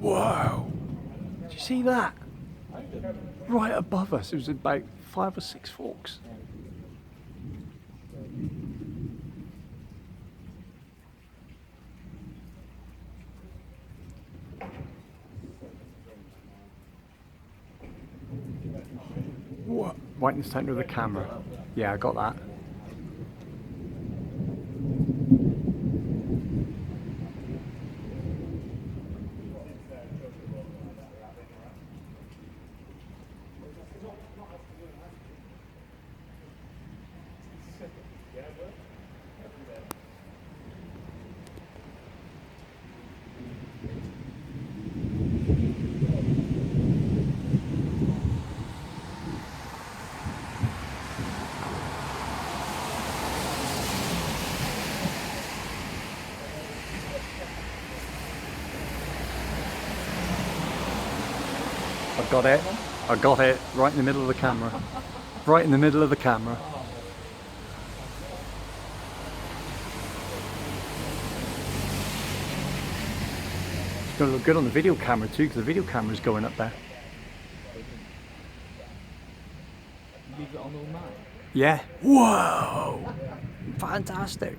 Whoa! Did you see that? Right above us, it was about 5 or 6 forks. What? Right in the centre of the camera. Yeah, I got that. I got it. I got it. Right in the middle of the camera. Right in the middle of the camera. It's going to look good on the video camera too, because the video camera is going up there. Leave it on all night. Yeah. Whoa! Fantastic.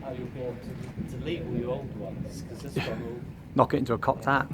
Oh, you'll be able to delete all your old ones because this one will. Knock it into a cocked hat.